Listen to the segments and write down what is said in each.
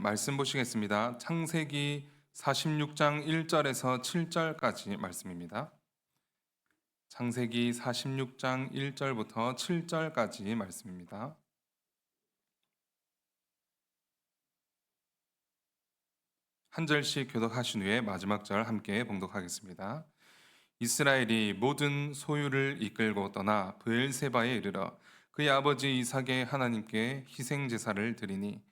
말씀 보시겠습니다. 창세기 46장 1절에서 7절까지 말씀입니다. 창세기 46장 1절부터 7절까지 말씀입니다. 한 절씩 교독하신 후에 마지막 절 함께 봉독하겠습니다. 이스라엘이 모든 소유를 이끌고 떠나 브엘세바에 이르러 그의 아버지 이삭의 하나님께 희생 제사를 드리니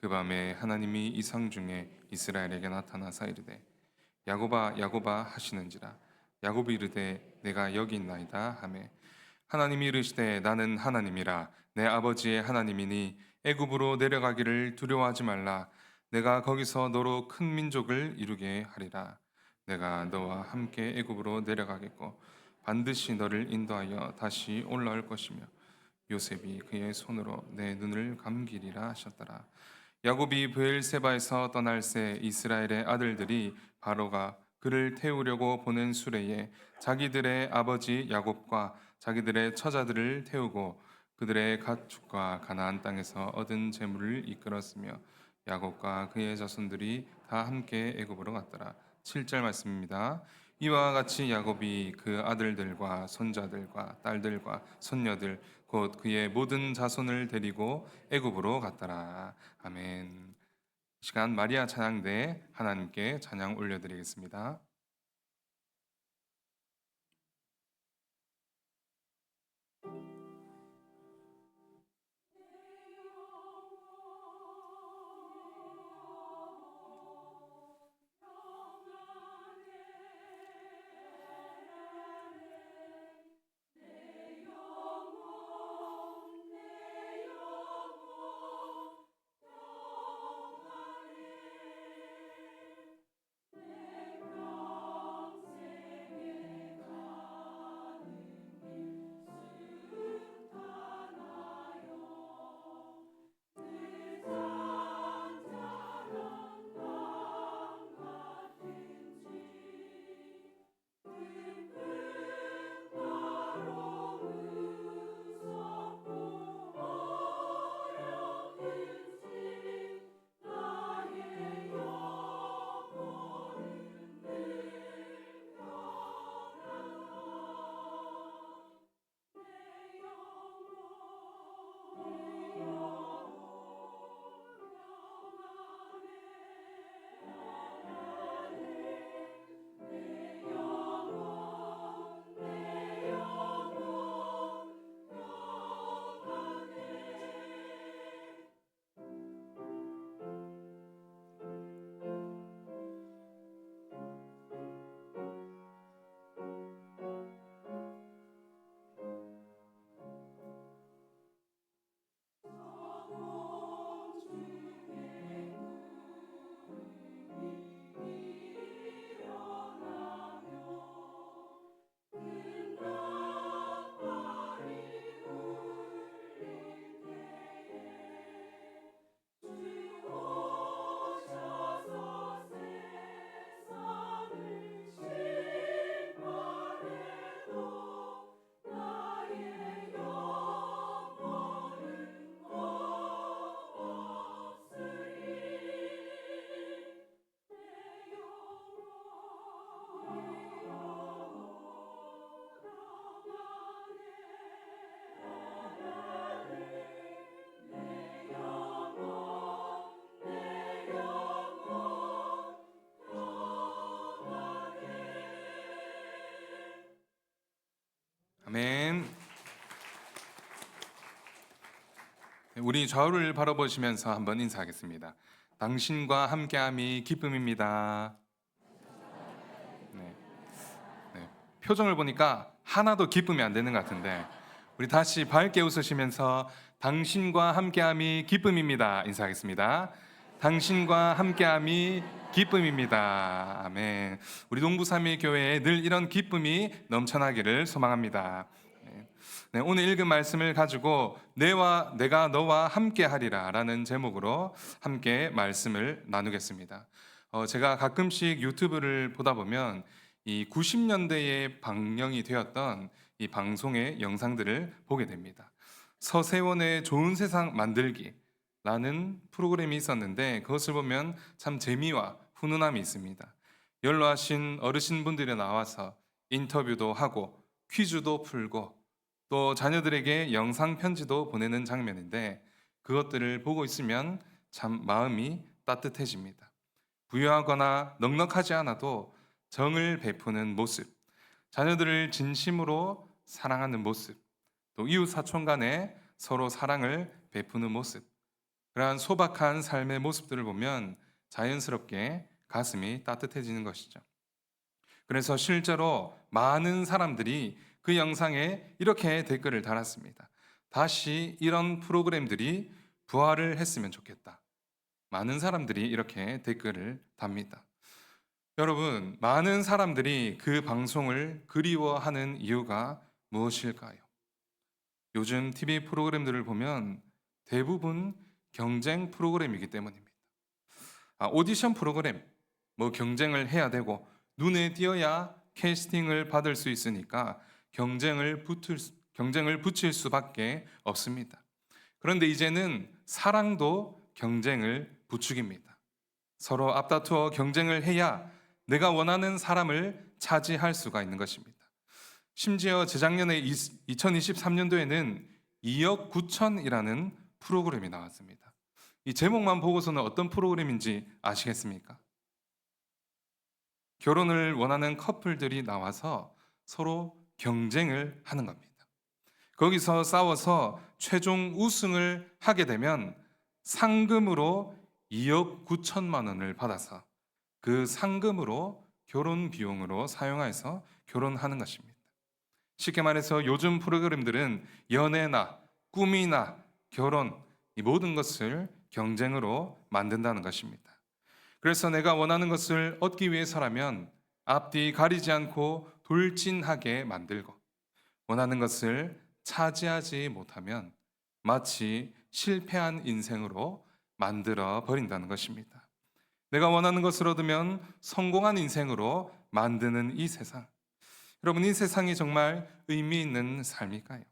그 밤에 하나님이 이상 중에 이스라엘에게 나타나사 이르되 야곱아 야곱아 하시는지라. 야곱이 이르되 내가 여기 있나이다 하매 하나님이 이르시되 나는 하나님이라 내 아버지의 하나님이니 애굽으로 내려가기를 두려워하지 말라. 내가 거기서 너로 큰 민족을 이루게 하리라. 내가 너와 함께 애굽으로 내려가겠고 반드시 너를 인도하여 다시 올라올 것이며 요셉이 그의 손으로 내 눈을 감기리라 하셨더라. 야곱이 브엘세바에서 떠날 새 이스라엘의 아들들이 바로가 그를 태우려고 보낸 수레에 자기들의 아버지 야곱과 자기들의 처자들을 태우고 그들의 가축과 가나안 땅에서 얻은 재물을 이끌었으며 야곱과 그의 자손들이 다 함께 애굽으로 갔더라. 7절 말씀입니다. 이와 같이 야곱이 그 아들들과 손자들과 딸들과 손녀들 곧 그의 모든 자손을 데리고 애굽으로 갔더라. 아멘. 시간 마리아 찬양대 하나님께 찬양 올려드리겠습니다. 아멘. 우리 좌우를 바라보시면서 한번 인사하겠습니다. 당신과 함께함이 기쁨입니다. 네. 네. 표정을 보니까 하나도 기쁨이 안 되는 것 같은데 우리 다시 밝게 웃으시면서 당신과 함께함이 기쁨입니다. 인사하겠습니다. 당신과 함께함이 기쁨입니다. 아멘. 우리 동부삼위교회에 늘 이런 기쁨이 넘쳐나기를 소망합니다. 네, 오늘 읽은 말씀을 가지고 내가 너와 함께하리라 라는 제목으로 함께 말씀을 나누겠습니다. 제가 가끔씩 유튜브를 보다 보면 이 90년대에 방영이 되었던 이 방송의 영상들을 보게 됩니다. 서세원의 좋은 세상 만들기, 라는 프로그램이 있었는데 그것을 보면 참 재미와 훈훈함이 있습니다. 연로하신 어르신분들이 나와서 인터뷰도 하고 퀴즈도 풀고 또 자녀들에게 영상 편지도 보내는 장면인데 그것들을 보고 있으면 참 마음이 따뜻해집니다. 부유하거나 넉넉하지 않아도 정을 베푸는 모습, 자녀들을 진심으로 사랑하는 모습, 또 이웃 사촌 간에 서로 사랑을 베푸는 모습, 그러한 소박한 삶의 모습들을 보면 자연스럽게 가슴이 따뜻해지는 것이죠. 그래서 실제로 많은 사람들이 그 영상에 이렇게 댓글을 달았습니다. 다시 이런 프로그램들이 부활을 했으면 좋겠다. 많은 사람들이 이렇게 댓글을 답니다. 여러분, 많은 사람들이 그 방송을 그리워하는 이유가 무엇일까요? 요즘 TV 프로그램들을 보면 대부분 경쟁 프로그램이기 때문입니다. 오디션 프로그램, 뭐 경쟁을 해야 되고 눈에 띄어야 캐스팅을 받을 수 있으니까 경쟁을 붙일 수밖에 없습니다. 그런데 이제는 사랑도 경쟁을 부추깁니다. 서로 앞다투어 경쟁을 해야 내가 원하는 사람을 차지할 수가 있는 것입니다. 심지어 재작년에 2023년도에는 2억 9천이라는 프로그램이 나왔습니다. 이 제목만 보고서는 어떤 프로그램인지 아시겠습니까? 결혼을 원하는 커플들이 나와서 서로 경쟁을 하는 겁니다. 거기서 싸워서 최종 우승을 하게 되면 상금으로 2억 9천만 원을 받아서 그 상금으로 결혼 비용으로 사용해서 결혼하는 것입니다. 쉽게 말해서 요즘 프로그램들은 연애나 꿈이나 결혼 이 모든 것을 경쟁으로 만든다는 것입니다. 그래서 내가 원하는 것을 얻기 위해서라면 앞뒤 가리지 않고 돌진하게 만들고 원하는 것을 차지하지 못하면 마치 실패한 인생으로 만들어 버린다는 것입니다. 내가 원하는 것을 얻으면 성공한 인생으로 만드는 이 세상. 여러분, 이 세상이 정말 의미 있는 삶일까요?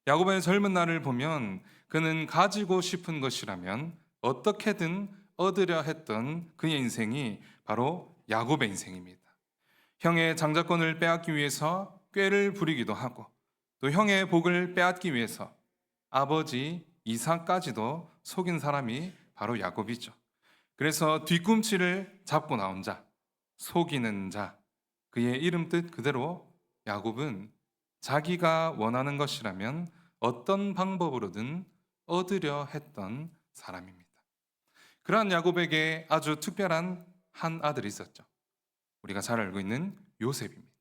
야곱의 젊은 날을 보면 그는 가지고 싶은 것이라면 어떻게든 얻으려 했던 그의 인생이 바로 야곱의 인생입니다. 형의 장자권을 빼앗기 위해서 꾀를 부리기도 하고 또 형의 복을 빼앗기 위해서 아버지 이삭까지도 속인 사람이 바로 야곱이죠. 그래서 뒤꿈치를 잡고 나온 자, 속이는 자, 그의 이름 뜻 그대로 야곱은 자기가 원하는 것이라면 어떤 방법으로든 얻으려 했던 사람입니다. 그러한 야곱에게 아주 특별한 한 아들이 있었죠. 우리가 잘 알고 있는 요셉입니다.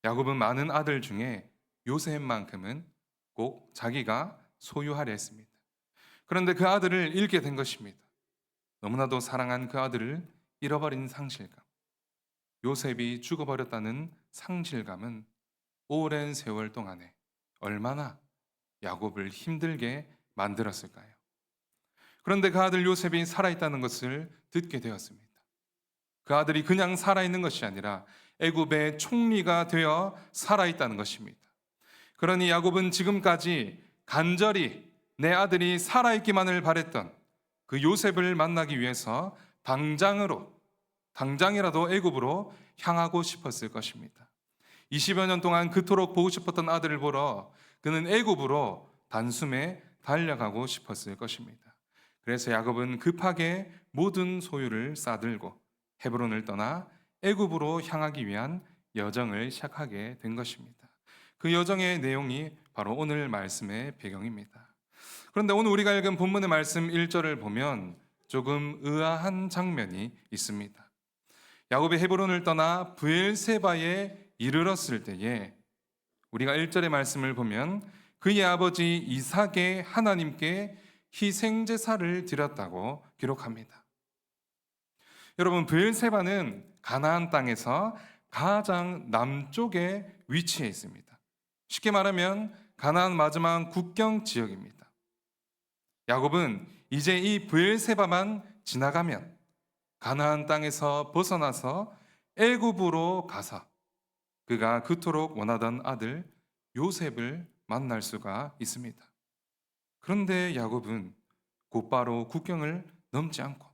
야곱은 많은 아들 중에 요셉만큼은 꼭 자기가 소유하려 했습니다. 그런데 그 아들을 잃게 된 것입니다. 너무나도 사랑한 그 아들을 잃어버린 상실감. 요셉이 죽어버렸다는 상실감은 오랜 세월 동안에 얼마나 야곱을 힘들게 만들었을까요? 그런데 그 아들 요셉이 살아있다는 것을 듣게 되었습니다. 그 아들이 그냥 살아있는 것이 아니라 애굽의 총리가 되어 살아있다는 것입니다. 그러니 야곱은 지금까지 간절히 내 아들이 살아있기만을 바랬던 그 요셉을 만나기 위해서 당장이라도 애굽으로 향하고 싶었을 것입니다. 20여 년 동안 그토록 보고 싶었던 아들을 보러 그는 애굽으로 단숨에 달려가고 싶었을 것입니다. 그래서 야곱은 급하게 모든 소유를 싸들고 헤브론을 떠나 애굽으로 향하기 위한 여정을 시작하게 된 것입니다. 그 여정의 내용이 바로 오늘 말씀의 배경입니다. 그런데 오늘 우리가 읽은 본문의 말씀 1절을 보면 조금 의아한 장면이 있습니다. 야곱이 헤브론을 떠나 브엘세바에 이르렀을 때에 우리가 1절의 말씀을 보면 그의 아버지 이삭의 하나님께 희생 제사를 드렸다고 기록합니다. 여러분, 브엘세바는 가나안 땅에서 가장 남쪽에 위치해 있습니다. 쉽게 말하면 가나안 마지막 국경 지역입니다. 야곱은 이제 이 브엘세바만 지나가면 가나안 땅에서 벗어나서 애굽으로 가서 그가 그토록 원하던 아들 요셉을 만날 수가 있습니다. 그런데 야곱은 곧바로 국경을 넘지 않고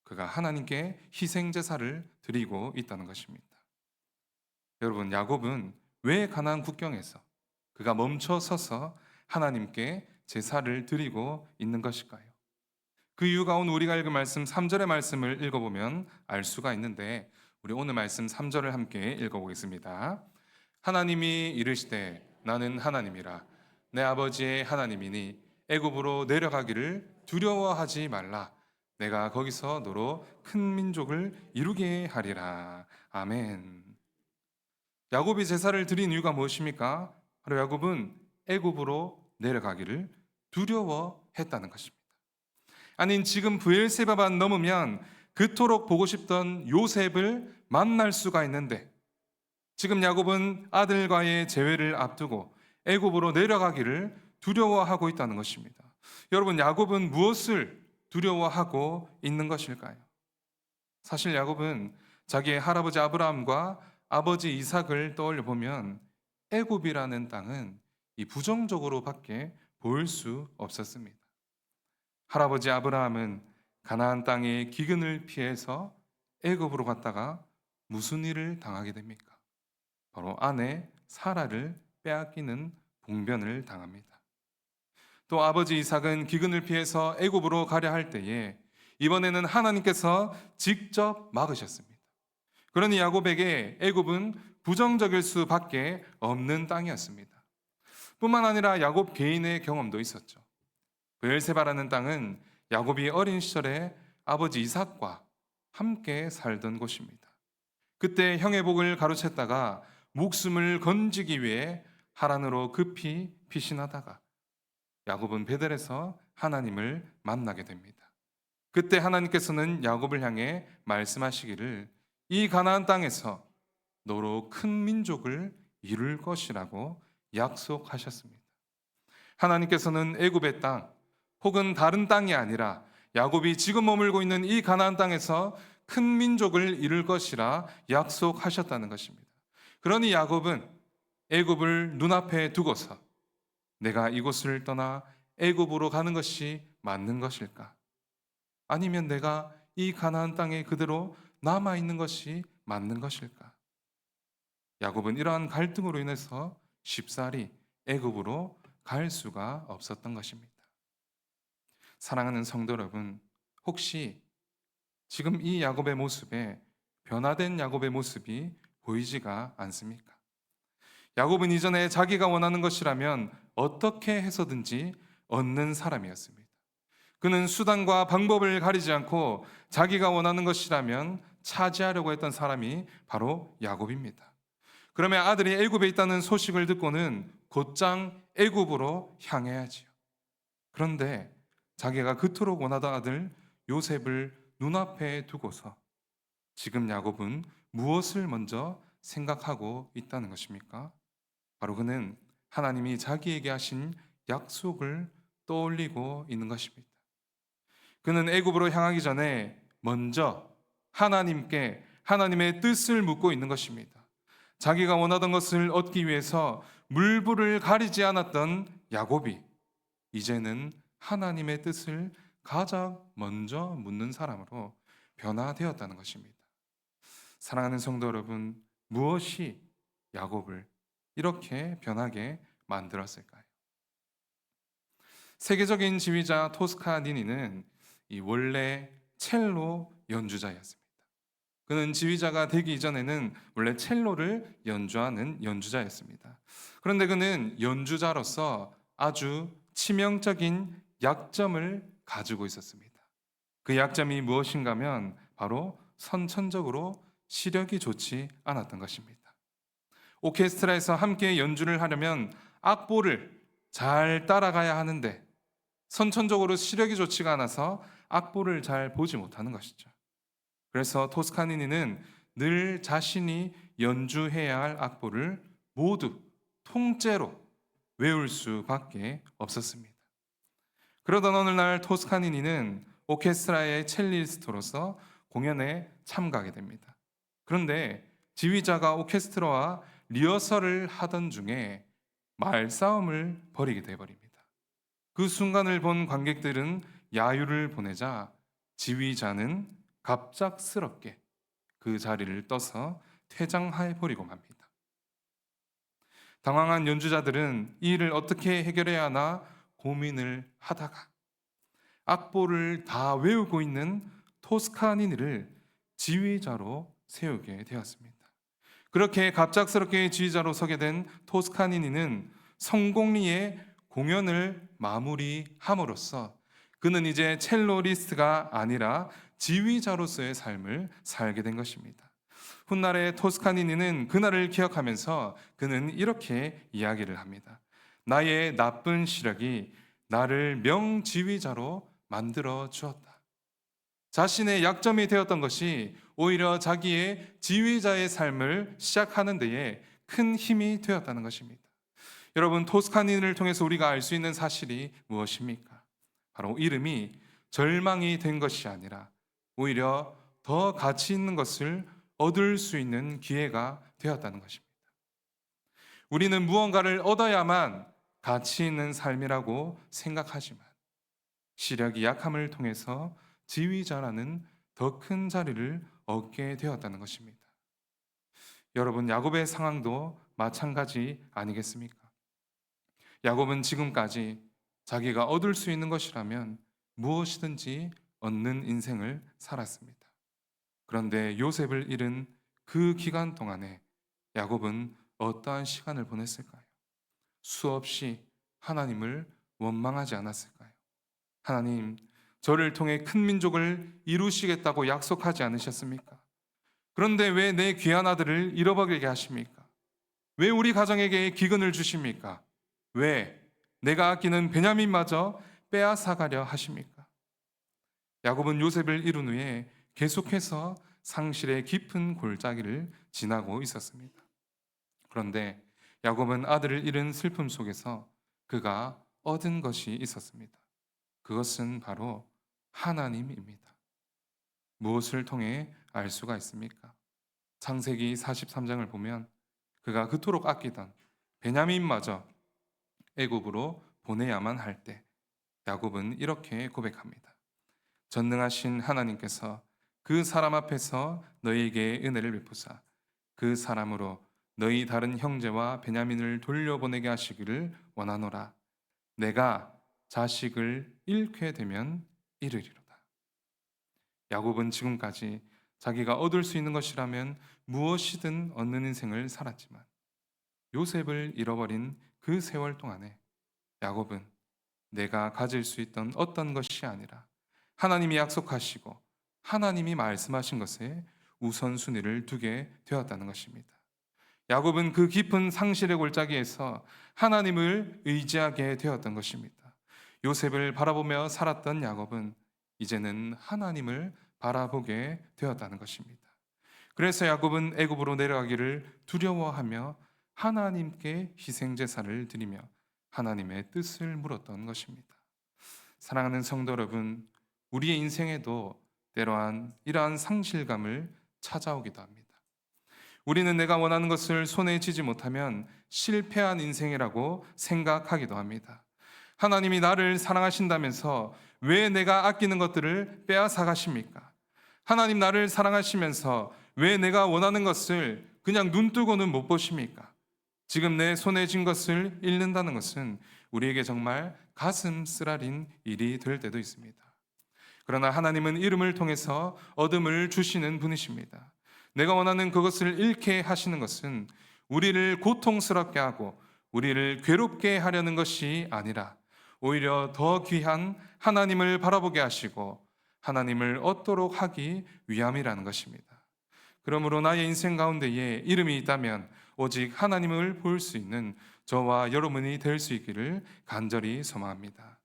그가 하나님께 희생 제사를 드리고 있다는 것입니다. 여러분, 야곱은 왜 가나안 국경에서 그가 멈춰 서서 하나님께 제사를 드리고 있는 것일까요? 그 이유가 오늘 우리가 읽은 말씀 3절의 말씀을 읽어보면 알 수가 있는데, 우리 오늘 말씀 3절을 함께 읽어보겠습니다. 하나님이 이르시되 나는 하나님이라 내 아버지의 하나님이니 애굽으로 내려가기를 두려워하지 말라. 내가 거기서 너로 큰 민족을 이루게 하리라. 아멘. 야곱이 제사를 드린 이유가 무엇입니까? 바로 야곱은 애굽으로 내려가기를 두려워했다는 것입니다. 아니, 지금 브엘세바만 넘으면 그토록 보고 싶던 요셉을 만날 수가 있는데, 지금 야곱은 아들과의 재회를 앞두고 애굽으로 내려가기를 두려워하고 있다는 것입니다. 여러분, 야곱은 무엇을 두려워하고 있는 것일까요? 사실 야곱은 자기의 할아버지 아브라함과 아버지 이삭을 떠올려 보면 애굽이라는 땅은 이 부정적으로밖에 보일 수 없었습니다. 할아버지 아브라함은 가나안 땅의 기근을 피해서 애굽으로 갔다가 무슨 일을 당하게 됩니까? 바로 아내 사라를 빼앗기는 봉변을 당합니다. 또 아버지 이삭은 기근을 피해서 애굽으로 가려 할 때에 이번에는 하나님께서 직접 막으셨습니다. 그러니 야곱에게 애굽은 부정적일 수밖에 없는 땅이었습니다. 뿐만 아니라 야곱 개인의 경험도 있었죠. 브엘세바라는 땅은 야곱이 어린 시절에 아버지 이삭과 함께 살던 곳입니다. 그때 형의 복을 가로챘다가 목숨을 건지기 위해 하란으로 급히 피신하다가 야곱은 베델에서 하나님을 만나게 됩니다. 그때 하나님께서는 야곱을 향해 말씀하시기를 이 가나안 땅에서 너로 큰 민족을 이룰 것이라고 약속하셨습니다. 하나님께서는 애굽의 땅 혹은 다른 땅이 아니라 야곱이 지금 머물고 있는 이 가나안 땅에서 큰 민족을 이룰 것이라 약속하셨다는 것입니다. 그러니 야곱은 애굽을 눈앞에 두고서 내가 이곳을 떠나 애굽으로 가는 것이 맞는 것일까? 아니면 내가 이 가나안 땅에 그대로 남아 있는 것이 맞는 것일까? 야곱은 이러한 갈등으로 인해서 쉽사리 애굽으로 갈 수가 없었던 것입니다. 사랑하는 성도 여러분, 혹시 지금 이 야곱의 모습에 변화된 야곱의 모습이 보이지가 않습니까? 야곱은 이전에 자기가 원하는 것이라면 어떻게 해서든지 얻는 사람이었습니다. 그는 수단과 방법을 가리지 않고 자기가 원하는 것이라면 차지하려고 했던 사람이 바로 야곱입니다. 그러면 아들이 애굽에 있다는 소식을 듣고는 곧장 애굽으로 향해야지요. 그런데 자기가 그토록 원하던 아들 요셉을 눈앞에 두고서 지금 야곱은 무엇을 먼저 생각하고 있다는 것입니까? 바로 그는 하나님이 자기에게 하신 약속을 떠올리고 있는 것입니다. 그는 애굽으로 향하기 전에 먼저 하나님께 하나님의 뜻을 묻고 있는 것입니다. 자기가 원하던 것을 얻기 위해서 물불을 가리지 않았던 야곱이 이제는 하나님의 뜻을 가장 먼저 묻는 사람으로 변화되었다는 것입니다. 사랑하는 성도 여러분, 무엇이 야곱을 이렇게 변하게 만들었을까요? 세계적인 지휘자 토스카니니는 이 원래 첼로 연주자였습니다. 그는 지휘자가 되기 이전에는 원래 첼로를 연주하는 연주자였습니다. 그런데 그는 연주자로서 아주 치명적인 약점을 가지고 있었습니다. 그 약점이 무엇인가 하면 바로 선천적으로 시력이 좋지 않았던 것입니다. 오케스트라에서 함께 연주를 하려면 악보를 잘 따라가야 하는데 선천적으로 시력이 좋지가 않아서 악보를 잘 보지 못하는 것이죠. 그래서 토스카니니는 늘 자신이 연주해야 할 악보를 모두 통째로 외울 수밖에 없었습니다. 그러던 어느 날 토스카니니는 오케스트라의 첼리스트로서 공연에 참가하게 됩니다. 그런데 지휘자가 오케스트라와 리허설을 하던 중에 말싸움을 벌이게 되어버립니다. 그 순간을 본 관객들은 야유를 보내자 지휘자는 갑작스럽게 그 자리를 떠서 퇴장해 버리고 맙니다. 당황한 연주자들은 이 일을 어떻게 해결해야 하나 고민을 하다가 악보를 다 외우고 있는 토스카니니를 지휘자로 세우게 되었습니다. 그렇게 갑작스럽게 지휘자로 서게 된 토스카니니는 성공리에 공연을 마무리함으로써 그는 이제 첼로리스트가 아니라 지휘자로서의 삶을 살게 된 것입니다. 훗날의 토스카니니는 그날을 기억하면서 그는 이렇게 이야기를 합니다. 나의 나쁜 시력이 나를 명지휘자로 만들어 주었다. 자신의 약점이 되었던 것이 오히려 자기의 지휘자의 삶을 시작하는 데에 큰 힘이 되었다는 것입니다. 여러분, 토스카니를 통해서 우리가 알 수 있는 사실이 무엇입니까? 바로 이름이 절망이 된 것이 아니라 오히려 더 가치 있는 것을 얻을 수 있는 기회가 되었다는 것입니다. 우리는 무언가를 얻어야만 가치 있는 삶이라고 생각하지만 시력이 약함을 통해서 지휘자라는 더 큰 자리를 얻게 되었다는 것입니다. 여러분, 야곱의 상황도 마찬가지 아니겠습니까? 야곱은 지금까지 자기가 얻을 수 있는 것이라면 무엇이든지 얻는 인생을 살았습니다. 그런데 요셉을 잃은 그 기간 동안에 야곱은 어떠한 시간을 보냈을까요? 수없이 하나님을 원망하지 않았을까요? 하나님, 저를 통해 큰 민족을 이루시겠다고 약속하지 않으셨습니까? 그런데 왜 내 귀한 아들을 잃어버리게 하십니까? 왜 우리 가정에게 기근을 주십니까? 왜 내가 아끼는 베냐민마저 빼앗아가려 하십니까? 야곱은 요셉을 잃은 후에 계속해서 상실의 깊은 골짜기를 지나고 있었습니다. 그런데 야곱은 아들을 잃은 슬픔 속에서 그가 얻은 것이 있었습니다. 그것은 바로 하나님입니다. 무엇을 통해 알 수가 있습니까? 창세기 43장을 보면 그가 그토록 아끼던 베냐민마저 애굽으로 보내야만 할 때 야곱은 이렇게 고백합니다. 전능하신 하나님께서 그 사람 앞에서 너희에게 은혜를 베푸사 그 사람으로 너희 다른 형제와 베냐민을 돌려보내게 하시기를 원하노라. 내가 자식을 잃게 되면 이르리로다. 야곱은 지금까지 자기가 얻을 수 있는 것이라면 무엇이든 얻는 인생을 살았지만 요셉을 잃어버린 그 세월 동안에 야곱은 내가 가질 수 있던 어떤 것이 아니라 하나님이 약속하시고 하나님이 말씀하신 것에 우선순위를 두게 되었다는 것입니다. 야곱은 그 깊은 상실의 골짜기에서 하나님을 의지하게 되었던 것입니다. 요셉을 바라보며 살았던 야곱은 이제는 하나님을 바라보게 되었다는 것입니다. 그래서 야곱은 애굽으로 내려가기를 두려워하며 하나님께 희생 제사를 드리며 하나님의 뜻을 물었던 것입니다. 사랑하는 성도 여러분, 우리의 인생에도 때로한 이러한 상실감을 찾아오기도 합니다. 우리는 내가 원하는 것을 손에 쥐지 못하면 실패한 인생이라고 생각하기도 합니다. 하나님이 나를 사랑하신다면서 왜 내가 아끼는 것들을 빼앗아 가십니까? 하나님 나를 사랑하시면서 왜 내가 원하는 것을 그냥 눈 뜨고는 못 보십니까? 지금 내 손에 쥔 것을 잃는다는 것은 우리에게 정말 가슴 쓰라린 일이 될 때도 있습니다. 그러나 하나님은 이름을 통해서 얻음을 주시는 분이십니다. 내가 원하는 그것을 잃게 하시는 것은 우리를 고통스럽게 하고 우리를 괴롭게 하려는 것이 아니라 오히려 더 귀한 하나님을 바라보게 하시고 하나님을 얻도록 하기 위함이라는 것입니다. 그러므로 나의 인생 가운데에 이름이 있다면 오직 하나님을 볼 수 있는 저와 여러분이 될 수 있기를 간절히 소망합니다.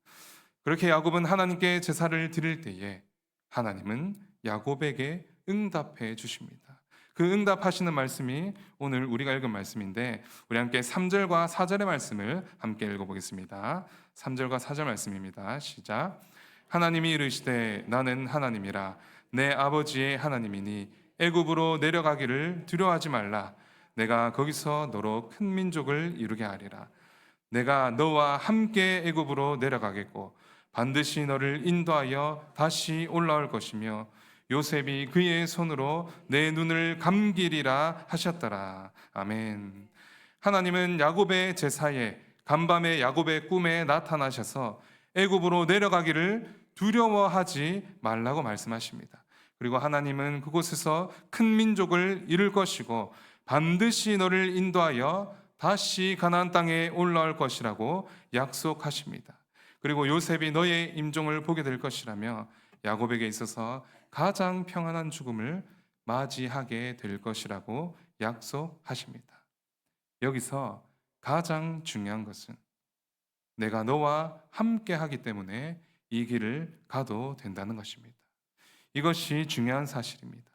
그렇게 야곱은 하나님께 제사를 드릴 때에 하나님은 야곱에게 응답해 주십니다. 그 응답하시는 말씀이 오늘 우리가 읽은 말씀인데 우리 함께 3절과 4절의 말씀을 함께 읽어보겠습니다. 3절과 4절 말씀입니다. 시작. 하나님이 이르시되 나는 하나님이라 내 아버지의 하나님이니 애굽으로 내려가기를 두려워하지 말라. 내가 거기서 너로 큰 민족을 이루게 하리라. 내가 너와 함께 애굽으로 내려가겠고 반드시 너를 인도하여 다시 올라올 것이며 요셉이 그의 손으로 내 눈을 감기리라 하셨더라. 아멘. 하나님은 야곱의 제사에 간밤에 야곱의 꿈에 나타나셔서 애굽으로 내려가기를 두려워하지 말라고 말씀하십니다. 그리고 하나님은 그곳에서 큰 민족을 이룰 것이고 반드시 너를 인도하여 다시 가나안 땅에 올라올 것이라고 약속하십니다. 그리고 요셉이 너의 임종을 보게 될 것이라며 야곱에게 있어서 가장 평안한 죽음을 맞이하게 될 것이라고 약속하십니다. 여기서 가장 중요한 것은 내가 너와 함께 하기 때문에 이 길을 가도 된다는 것입니다. 이것이 중요한 사실입니다.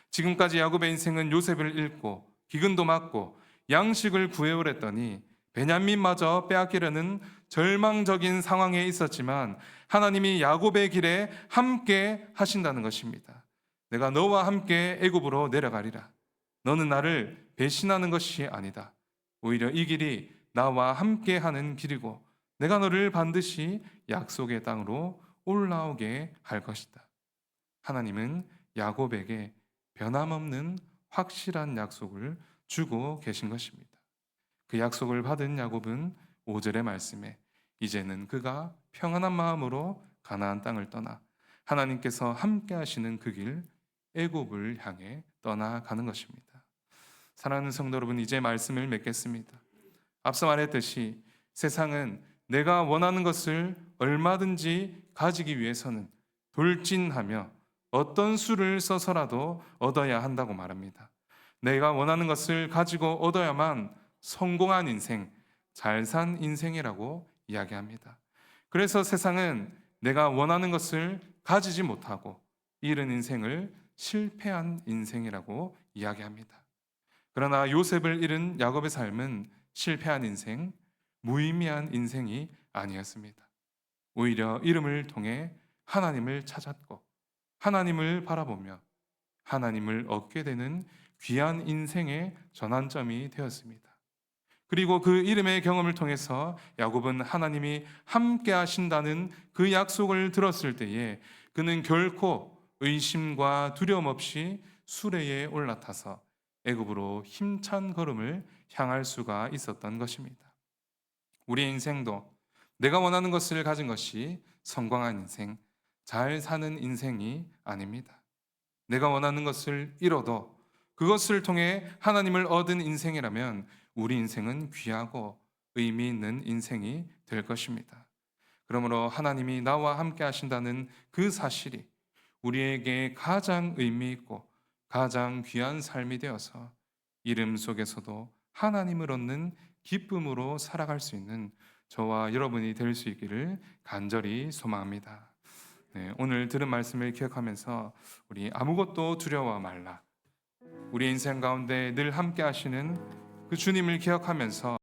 지금까지 야곱의 인생은 요셉을 잃고 기근도 맞고 양식을 구해오랬더니 베냐민마저 빼앗기려는 절망적인 상황에 있었지만 하나님이 야곱의 길에 함께 하신다는 것입니다. 내가 너와 함께 애굽으로 내려가리라. 너는 나를 배신하는 것이 아니다. 오히려 이 길이 나와 함께 하는 길이고 내가 너를 반드시 약속의 땅으로 올라오게 할 것이다. 하나님은 야곱에게 변함없는 확실한 약속을 주고 계신 것입니다. 그 약속을 받은 야곱은 5절의 말씀에 이제는 그가 평안한 마음으로 가나안 땅을 떠나 하나님께서 함께 하시는 그 길 애굽을 향해 떠나가는 것입니다. 사랑하는 성도 여러분, 이제 말씀을 맺겠습니다. 앞서 말했듯이 세상은 내가 원하는 것을 얼마든지 가지기 위해서는 돌진하며 어떤 수를 써서라도 얻어야 한다고 말합니다. 내가 원하는 것을 가지고 얻어야만 성공한 인생, 잘 산 인생이라고 이야기합니다. 그래서 세상은 내가 원하는 것을 가지지 못하고 잃은 인생을 실패한 인생이라고 이야기합니다. 그러나 요셉을 잃은 야곱의 삶은 실패한 인생, 무의미한 인생이 아니었습니다. 오히려 잃음을 통해 하나님을 찾았고 하나님을 바라보며 하나님을 얻게 되는 귀한 인생의 전환점이 되었습니다. 그리고 그 잃음의 경험을 통해서 야곱은 하나님이 함께 하신다는 그 약속을 들었을 때에 그는 결코 의심과 두려움 없이 수레에 올라타서 애굽으로 힘찬 걸음을 향할 수가 있었던 것입니다. 우리의 인생도 내가 원하는 것을 가진 것이 성공한 인생, 잘 사는 인생이 아닙니다. 내가 원하는 것을 잃어도 그것을 통해 하나님을 얻은 인생이라면 우리 인생은 귀하고 의미 있는 인생이 될 것입니다. 그러므로 하나님이 나와 함께 하신다는 그 사실이 우리에게 가장 의미 있고 가장 귀한 삶이 되어서 이름 속에서도 하나님을 얻는 기쁨으로 살아갈 수 있는 저와 여러분이 될 수 있기를 간절히 소망합니다. 네, 오늘 들은 말씀을 기억하면서 우리 아무것도 두려워 말라. 우리 인생 가운데 늘 함께 하시는 그 주님을 기억하면서